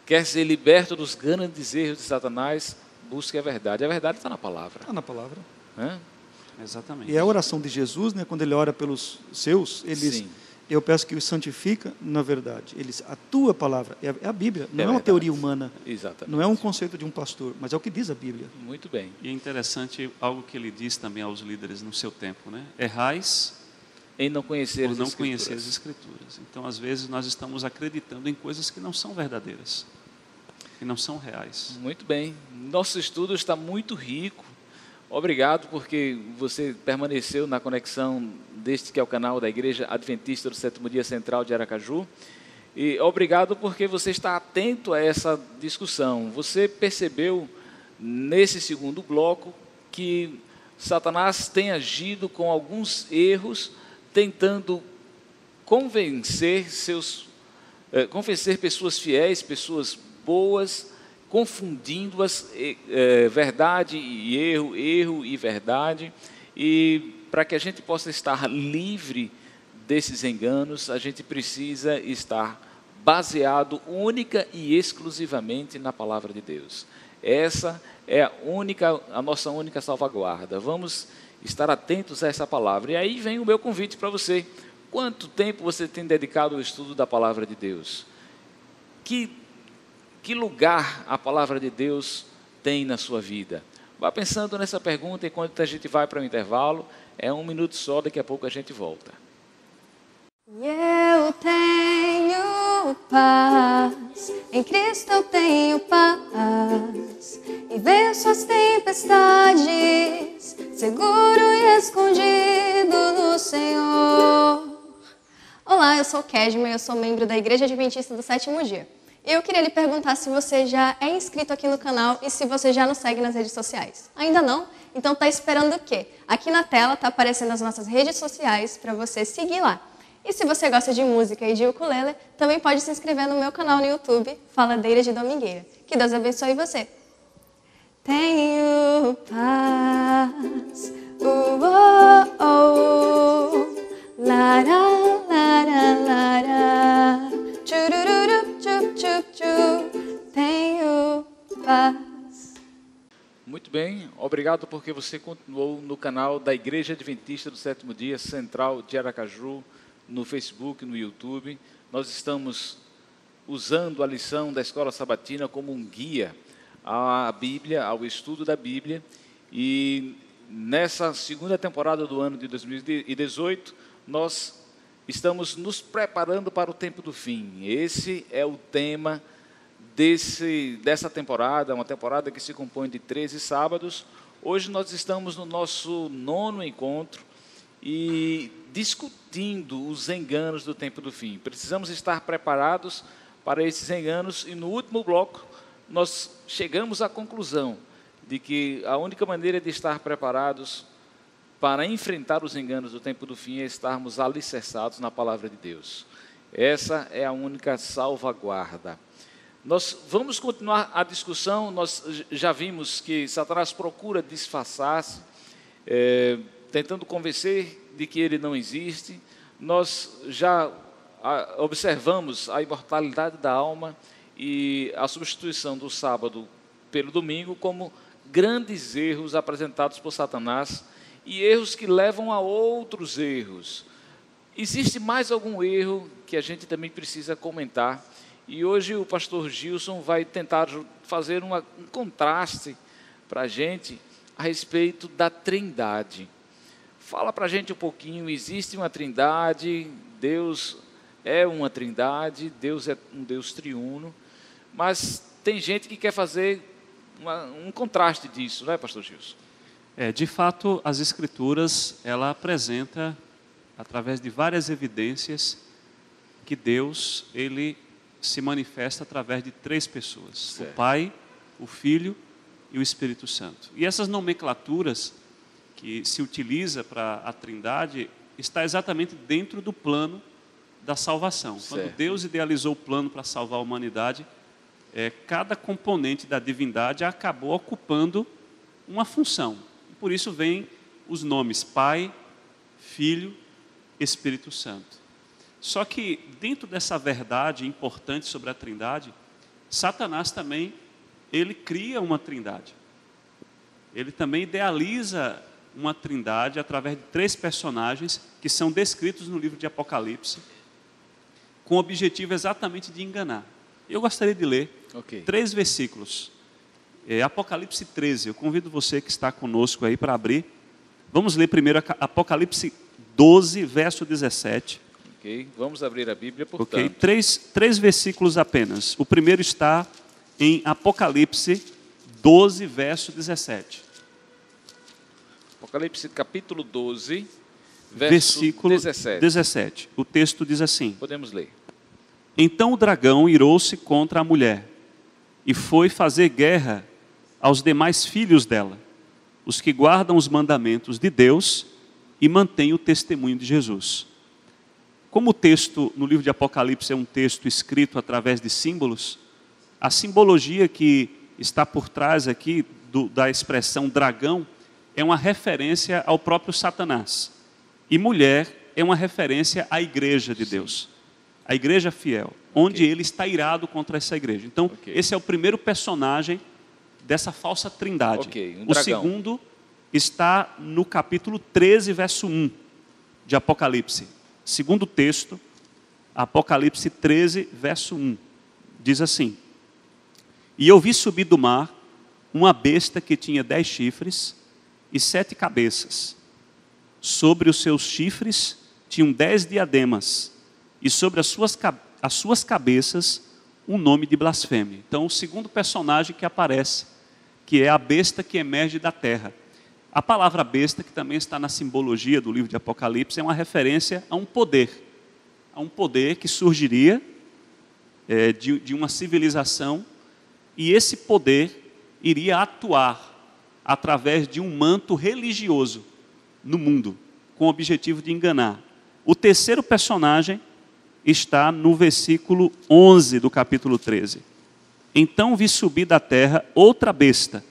Quer ser liberto dos grandes erros de Satanás, busque a verdade. A verdade está na palavra. Está na palavra. Exatamente. E a oração de Jesus, quando ele ora pelos seus, eu peço que os santifica na verdade. A tua palavra é a Bíblia, não é uma teoria humana. Exatamente. Não é um conceito de um pastor, mas é o que diz a Bíblia. Muito bem. E é interessante algo que ele diz também aos líderes no seu tempo, Errais em não conhecer por não conhecer as Escrituras. Então, às vezes, nós estamos acreditando em coisas que não são verdadeiras, que não são reais. Muito bem. Nosso estudo está muito rico. Obrigado porque você permaneceu na conexão deste que é o canal da Igreja Adventista do Sétimo Dia Central de Aracaju. E obrigado porque você está atento a essa discussão. Você percebeu nesse segundo bloco que Satanás tem agido com alguns erros, tentando convencer pessoas fiéis, pessoas boas, confundindo-as, verdade e erro, erro e verdade. E para que a gente possa estar livre desses enganos, a gente precisa estar baseado única e exclusivamente na palavra de Deus. Essa é a nossa única salvaguarda. Vamos estar atentos a essa palavra. E aí vem o meu convite para você. Quanto tempo você tem dedicado ao estudo da palavra de Deus? Que lugar a palavra de Deus tem na sua vida? Vá pensando nessa pergunta enquanto a gente vai para o intervalo. É 1 minuto só, daqui a pouco a gente volta. Eu tenho paz, em Cristo eu tenho paz, e venço as tempestades, seguro e escondido no Senhor. Olá, eu sou Kedma e eu sou membro da Igreja Adventista do Sétimo Dia. Eu queria lhe perguntar se você já é inscrito aqui no canal e se você já nos segue nas redes sociais. Ainda não? Então tá esperando o quê? Aqui na tela tá aparecendo as nossas redes sociais para você seguir lá. E se você gosta de música e de ukulele, também pode se inscrever no meu canal no YouTube, Faladeira de Domingueira. Que Deus abençoe você. tenho paz. Oh, oh, oh. Lara, lara, lara. Churururu, chup, chup, chup. Tenho paz. Muito bem, obrigado porque você continuou no canal da Igreja Adventista do Sétimo Dia Central de Aracaju, no Facebook, no YouTube. Nós estamos usando a lição da Escola Sabatina como um guia à Bíblia, ao estudo da Bíblia. E nessa segunda temporada do ano de 2018, nós estamos nos preparando para o tempo do fim. Esse é o tema dessa temporada, uma temporada que se compõe de 13 sábados. Hoje nós estamos no nosso 9º encontro e discutindo os enganos do tempo do fim. Precisamos estar preparados para esses enganos e no último bloco nós chegamos à conclusão de que a única maneira de estar preparados para enfrentar os enganos do tempo do fim é estarmos alicerçados na palavra de Deus. Essa é a única salvaguarda. Nós vamos continuar a discussão. Nós já vimos que Satanás procura disfarçar-se, tentando convencer de que ele não existe. Nós já observamos a imortalidade da alma e a substituição do sábado pelo domingo como grandes erros apresentados por Satanás e erros que levam a outros erros. Existe mais algum erro que a gente também precisa comentar? E hoje o pastor Gilson vai tentar fazer um contraste para a gente a respeito da Trindade. Fala para a gente um pouquinho, existe uma Trindade, Deus é uma Trindade, Deus é um Deus triuno, mas tem gente que quer fazer um contraste disso, não é, pastor Gilson? De fato, as Escrituras, ela apresenta, através de várias evidências, que Deus, ele se manifesta através de 3 pessoas, certo. O Pai, o Filho e o Espírito Santo. E essas nomenclaturas que se utiliza para a Trindade está exatamente dentro do plano da salvação. Certo. Quando Deus idealizou o plano para salvar a humanidade, cada componente da divindade acabou ocupando uma função. E por isso vem os nomes Pai, Filho, Espírito Santo. Só que dentro dessa verdade importante sobre a Trindade, Satanás também, ele cria uma Trindade. Ele também idealiza uma Trindade através de 3 personagens que são descritos no livro de Apocalipse, com o objetivo exatamente de enganar. Eu gostaria de ler 3 versículos. Apocalipse 13, eu convido você que está conosco aí para abrir. Vamos ler primeiro Apocalipse 12, verso 17. Vamos abrir a Bíblia, portanto. 3 versículos apenas. O primeiro está em Apocalipse 12, verso 17. Apocalipse capítulo 12, versículo 17. O texto diz assim. Podemos ler. Então o dragão irou-se contra a mulher e foi fazer guerra aos demais filhos dela, os que guardam os mandamentos de Deus e mantêm o testemunho de Jesus. Como o texto no livro de Apocalipse é um texto escrito através de símbolos, a simbologia que está por trás aqui da expressão dragão é uma referência ao próprio Satanás. E mulher é uma referência à igreja de Deus, a igreja fiel, onde ele está irado contra essa igreja. Então, esse é o primeiro personagem dessa falsa trindade. O segundo está no capítulo 13, verso 1 de Apocalipse. Segundo texto, Apocalipse 13, verso 1, diz assim: E eu vi subir do mar uma besta que tinha 10 chifres e 7 cabeças. Sobre os seus chifres tinham 10 diademas, e sobre as suas cabeças um nome de blasfêmia. Então, o segundo personagem que aparece, que é a besta que emerge da terra. A palavra besta, que também está na simbologia do livro de Apocalipse, é uma referência a um poder que surgiria de uma civilização, e esse poder iria atuar através de um manto religioso no mundo, com o objetivo de enganar. O terceiro personagem está no versículo 11 do capítulo 13. Então vi subir da terra outra besta,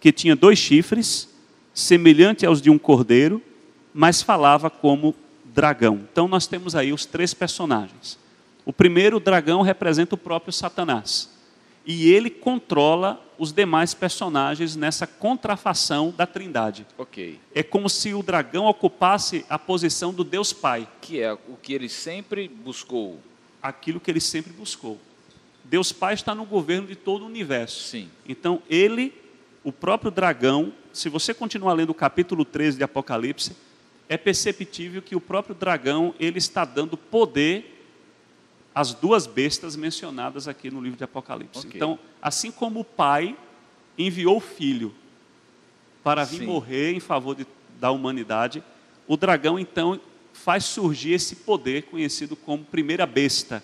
que tinha 2 chifres, semelhante aos de um cordeiro, mas falava como dragão. Então nós temos aí os 3 personagens. O primeiro, o dragão, representa o próprio Satanás. E ele controla os demais personagens nessa contrafação da Trindade. Ok. É como se o dragão ocupasse a posição do Deus Pai. Que é o que ele sempre buscou. Aquilo que ele sempre buscou. Deus Pai está no governo de todo o universo. Sim. Então ele, o próprio dragão, se você continuar lendo o capítulo 13 de Apocalipse, é perceptível que o próprio dragão, ele está dando poder às 2 bestas mencionadas aqui no livro de Apocalipse. Okay. Então, assim como o Pai enviou o Filho para vir morrer em favor da humanidade, o dragão, então, faz surgir esse poder conhecido como primeira besta,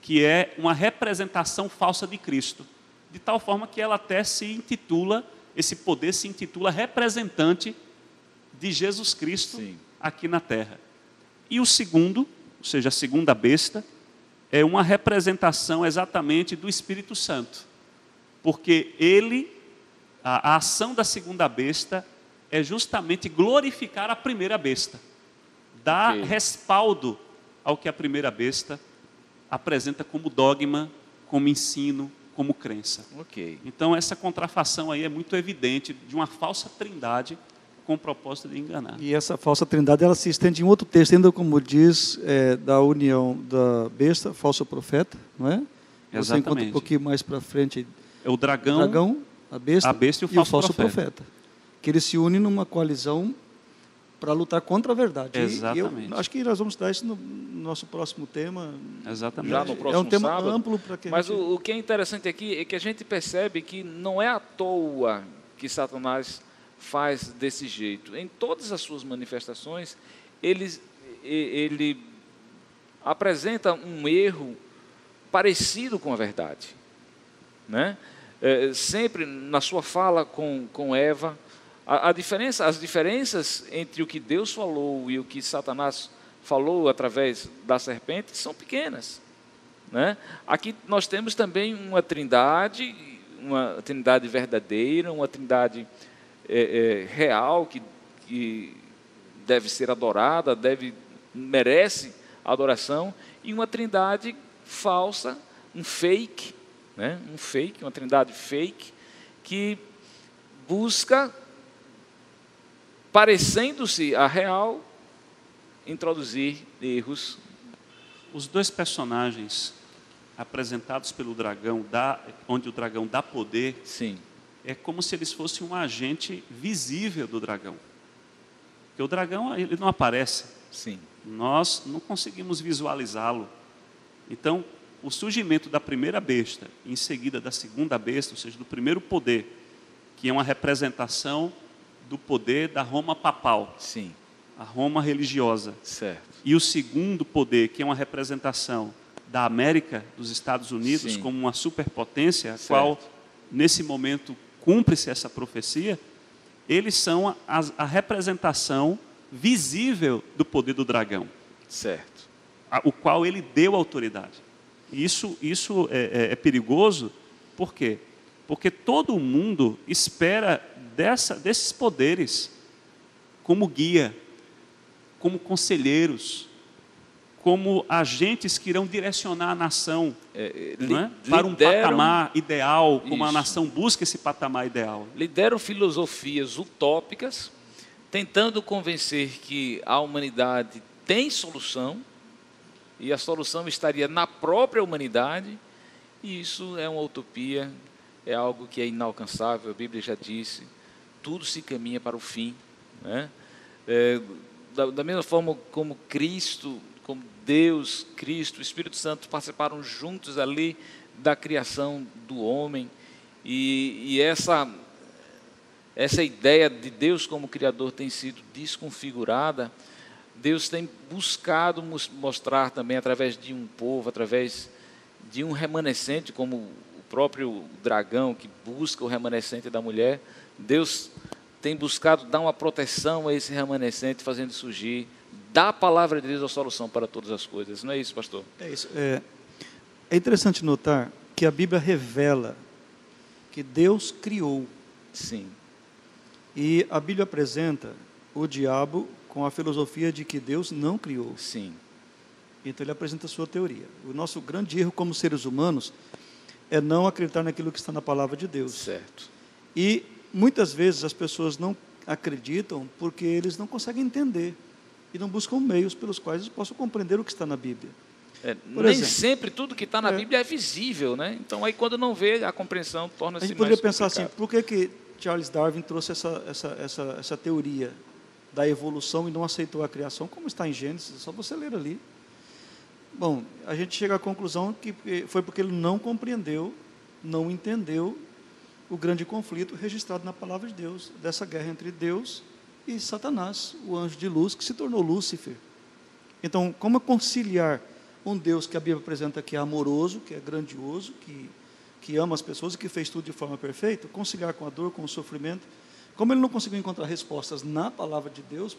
que é uma representação falsa de Cristo, de tal forma que ela até se intitula, esse poder se intitula representante de Jesus Cristo aqui na Terra. E o segundo, ou seja, a segunda besta, é uma representação exatamente do Espírito Santo, porque a ação da segunda besta é justamente glorificar a primeira besta, dar respaldo ao que a primeira besta apresenta como dogma, como ensino, como crença. Então essa contrafação aí é muito evidente de uma falsa trindade com o propósito de enganar. E essa falsa trindade, ela se estende em outro texto, ainda como diz, da união da besta, falso profeta, não é? Exatamente. Você encontra um pouquinho mais para frente. É o dragão, a besta e o falso profeta. Que eles se unem numa coalizão para lutar contra a verdade. Exatamente. E eu acho que nós vamos dar isso no nosso próximo tema. Exatamente. Já no próximo é um tema sábado, amplo para que mas o que é interessante aqui é que a gente percebe que não é à toa que Satanás faz desse jeito. Em todas as suas manifestações, ele apresenta um erro parecido com a verdade, né? Sempre na sua fala com Eva, as diferenças entre o que Deus falou e o que Satanás falou através da serpente são pequenas, né? Aqui nós temos também uma trindade verdadeira, uma trindade real, que deve ser adorada, merece adoração, e uma trindade falsa, um fake, né? Uma trindade fake, que busca, parecendo-se a real, introduzir erros. Os 2 personagens apresentados pelo dragão, onde o dragão dá poder, é como se eles fossem um agente visível do dragão. Porque o dragão, ele não aparece. Nós não conseguimos visualizá-lo. Então, o surgimento da primeira besta, em seguida da segunda besta, ou seja, do primeiro poder, que é uma representação do poder da Roma papal, a Roma religiosa. E o segundo poder, que é uma representação da América, dos Estados Unidos, como uma superpotência, a qual, nesse momento, cumpre-se essa profecia, eles são a representação visível do poder do dragão, o qual ele deu autoridade. Isso é perigoso, por quê? Porque todo mundo espera desses poderes como guia, como conselheiros, como agentes que irão direcionar a nação para um patamar ideal, como a nação busca esse patamar ideal. Lideram filosofias utópicas, tentando convencer que a humanidade tem solução, e a solução estaria na própria humanidade, e isso é uma utopia, é algo que é inalcançável. A Bíblia já disse, tudo se caminha para o fim, né? Da mesma forma como Cristo, como Deus, Cristo, o Espírito Santo participaram juntos ali da criação do homem, e essa ideia de Deus como Criador tem sido desconfigurada. Deus tem buscado mostrar também através de um povo, através de um remanescente, como o próprio dragão que busca o remanescente da mulher. Deus tem buscado dar uma proteção a esse remanescente, fazendo surgir da palavra de Deus a solução para todas as coisas. Não é isso, pastor? É isso. É interessante notar que a Bíblia revela que Deus criou E a Bíblia apresenta o diabo com a filosofia de que Deus não criou. Sim. Então ele apresenta a sua teoria. O nosso grande erro como seres humanos é não acreditar naquilo que está na palavra de Deus. Certo. E muitas vezes as pessoas não acreditam porque eles não conseguem entender e não buscam meios pelos quais eles possam compreender o que está na Bíblia. Nem exemplo, sempre tudo que está na Bíblia é visível, né? Então aí quando não vê, a compreensão torna-se mais complicada. A gente poderia pensar assim, por que Charles Darwin trouxe essa teoria da evolução e não aceitou a criação, como está em Gênesis, é só você ler ali. Bom, a gente chega à conclusão que foi porque ele não compreendeu, não entendeu o grande conflito registrado na palavra de Deus, dessa guerra entre Deus e Satanás, o anjo de luz que se tornou Lúcifer. Então, como conciliar um Deus que a Bíblia apresenta que é amoroso, que é grandioso, que ama as pessoas e que fez tudo de forma perfeita, conciliar com a dor, com o sofrimento? Como ele não conseguiu encontrar respostas na palavra de Deus,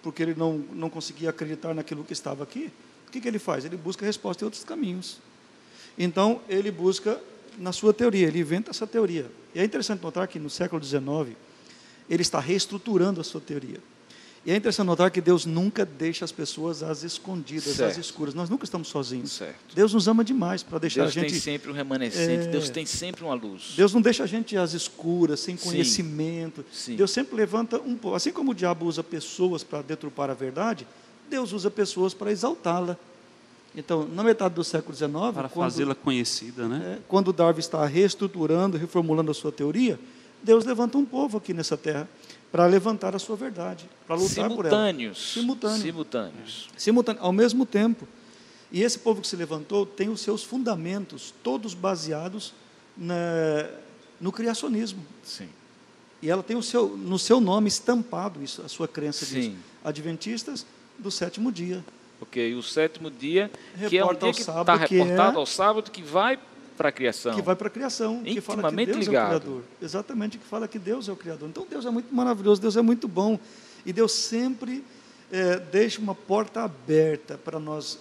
porque ele não conseguia acreditar naquilo que estava aqui, o que ele faz? Ele busca resposta em outros caminhos. Então, ele busca na sua teoria, ele inventa essa teoria. E é interessante notar que no século XIX, ele está reestruturando a sua teoria. E é interessante notar que Deus nunca deixa as pessoas às escondidas, às escuras. Nós nunca estamos sozinhos. Certo. Deus nos ama demais para deixar Deus a gente... Deus tem sempre um remanescente, Deus tem sempre uma luz. Deus não deixa a gente às escuras, sem conhecimento. Sim. Deus sempre levanta um pouco. Assim como o diabo usa pessoas para deturpar a verdade, Deus usa pessoas para exaltá-la. Então, na metade do século XIX... Para fazê-la conhecida, né? Quando Darwin está reestruturando, reformulando a sua teoria, Deus levanta um povo aqui nessa terra para levantar a sua verdade, para lutar por ela. Simultâneos. Ao mesmo tempo. E esse povo que se levantou tem os seus fundamentos todos baseados no criacionismo. Sim. E ela tem no seu nome estampado isso, a sua crença disso. Adventistas do sétimo dia. Ok, o sétimo dia, que é um dia que está reportado ao sábado, que vai para a criação. Que vai para a criação. Intimamente que fala que Deus ligado. É o Criador. Exatamente, que fala que Deus é o Criador. Então Deus é muito maravilhoso, Deus é muito bom. E Deus sempre deixa uma porta aberta para nós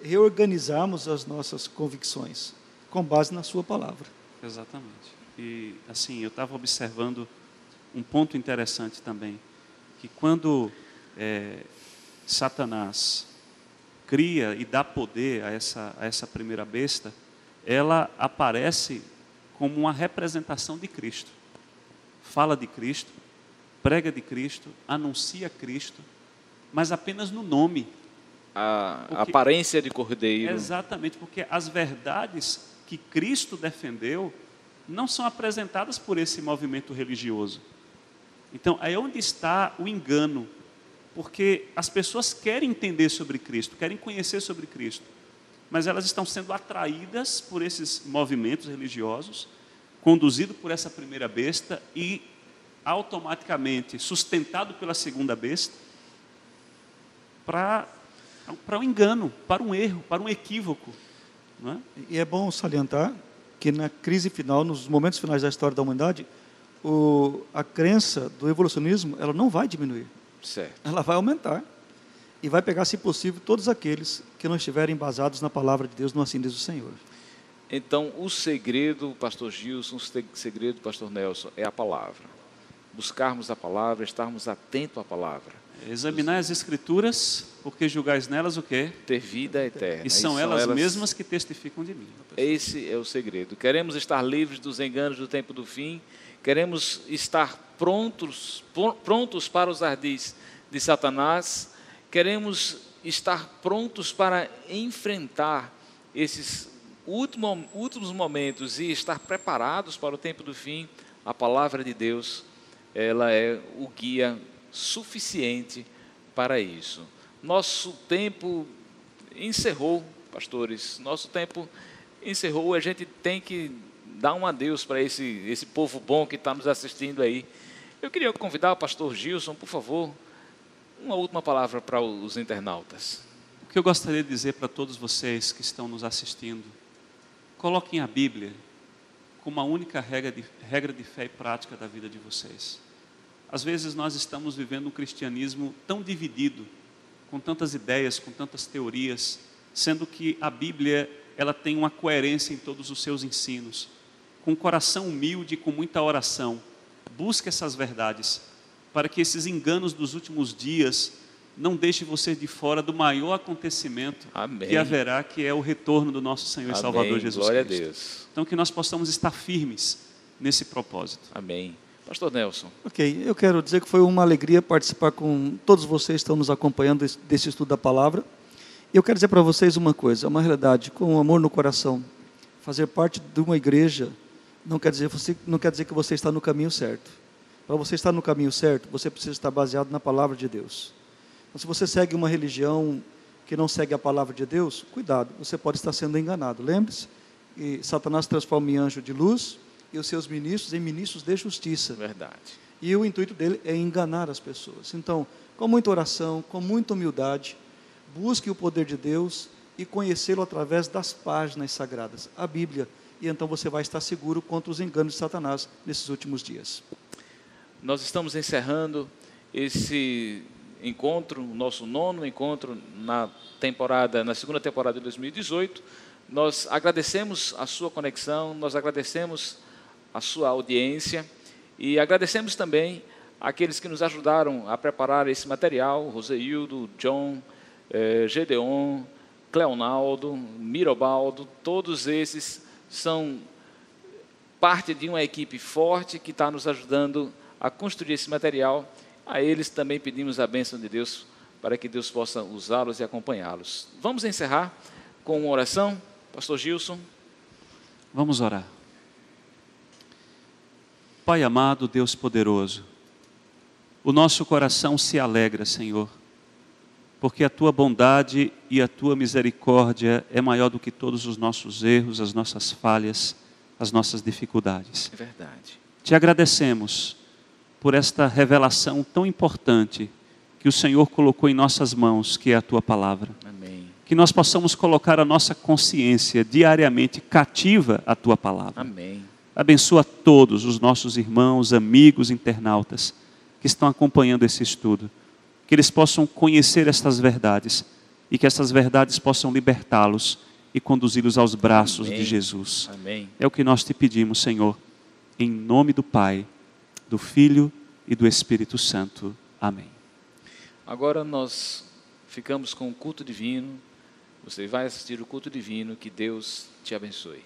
reorganizarmos as nossas convicções, com base na sua palavra. Exatamente. E assim, eu estava observando um ponto interessante também, que quando Satanás cria e dá poder a essa primeira besta, ela aparece como uma representação de Cristo. Fala de Cristo, prega de Cristo, anuncia Cristo, mas apenas no nome. A aparência de cordeiro. Exatamente, porque as verdades que Cristo defendeu não são apresentadas por esse movimento religioso. Então, aí onde está o engano, porque as pessoas querem entender sobre Cristo, querem conhecer sobre Cristo, mas elas estão sendo atraídas por esses movimentos religiosos, conduzido por essa primeira besta e automaticamente sustentado pela segunda besta, para um engano, para um erro, para um equívoco. Não é? E é bom salientar que na crise final, nos momentos finais da história da humanidade, a crença do evolucionismo ela não vai diminuir. Certo. Ela vai aumentar. E vai pegar, se possível, todos aqueles que não estiverem embasados na palavra de Deus, no assim diz o Senhor. Então, o segredo, pastor Gilson, o segredo, pastor Nelson, é a palavra. Buscarmos a palavra, estarmos atentos à palavra. Examinar as Escrituras, porque julgais nelas o quê? Ter vida eterna. E são elas mesmas que testificam de mim. Esse é o segredo. Queremos estar livres dos enganos do tempo do fim, queremos estar prontos para os ardis de Satanás, queremos estar prontos para enfrentar esses últimos momentos e estar preparados para o tempo do fim. A palavra de Deus, ela é o guia suficiente para isso. Nosso tempo encerrou, pastores, nosso tempo encerrou, a gente tem que dar um adeus para esse povo bom que está nos assistindo aí. Eu queria convidar o pastor Gilson, por favor, uma última palavra para os internautas. O que eu gostaria de dizer para todos vocês que estão nos assistindo, coloquem a Bíblia como a única regra de fé e prática da vida de vocês. Às vezes nós estamos vivendo um cristianismo tão dividido, com tantas ideias, com tantas teorias, sendo que a Bíblia ela tem uma coerência em todos os seus ensinos. Com um coração humilde, com muita oração, Busque essas verdades, para que esses enganos dos últimos dias não deixem você de fora do maior acontecimento que haverá, que é o retorno do nosso Senhor e Salvador Jesus Glória Cristo. A Deus. Então, que nós possamos estar firmes nesse propósito. Amém. Pastor Nelson. Ok, eu quero dizer que foi uma alegria participar com todos vocês que estão nos acompanhando desse estudo da palavra. Eu quero dizer para vocês uma coisa, uma realidade, com amor no coração. Fazer parte de uma igreja não quer dizer que você está no caminho certo. Para você estar no caminho certo, você precisa estar baseado na palavra de Deus. Então, se você segue uma religião que não segue a palavra de Deus, cuidado, você pode estar sendo enganado. Lembre-se que Satanás transforma em anjo de luz e os seus ministros em ministros de justiça. Verdade. E o intuito dele é enganar as pessoas. Então, com muita oração, com muita humildade, busque o poder de Deus e conhecê-lo através das páginas sagradas, a Bíblia. E então você vai estar seguro contra os enganos de Satanás nesses últimos dias. Nós estamos encerrando esse encontro, o nosso 9º encontro na segunda temporada de 2018. Nós agradecemos a sua conexão, nós agradecemos a sua audiência e agradecemos também aqueles que nos ajudaram a preparar esse material, Roseildo, John, Gedeon, Cleonaldo, Mirobaldo, todos esses são parte de uma equipe forte que está nos ajudando a construir esse material. A eles também pedimos a bênção de Deus para que Deus possa usá-los e acompanhá-los. Vamos encerrar com uma oração. Pastor Gilson. Vamos orar. Pai amado, Deus poderoso, o nosso coração se alegra, Senhor, porque a Tua bondade e a Tua misericórdia é maior do que todos os nossos erros, as nossas falhas, as nossas dificuldades. É verdade. Te agradecemos por esta revelação tão importante que o Senhor colocou em nossas mãos, que é a Tua palavra. Amém. Que nós possamos colocar a nossa consciência diariamente cativa à Tua palavra. Amém. Abençoa todos os nossos irmãos, amigos, internautas que estão acompanhando esse estudo. Que eles possam conhecer estas verdades e que essas verdades possam libertá-los e conduzi-los aos braços de Jesus. Amém. É o que nós te pedimos, Senhor, em nome do Pai, do Filho e do Espírito Santo. Amém. Agora nós ficamos com o culto divino. Você vai assistir o culto divino. Que Deus te abençoe.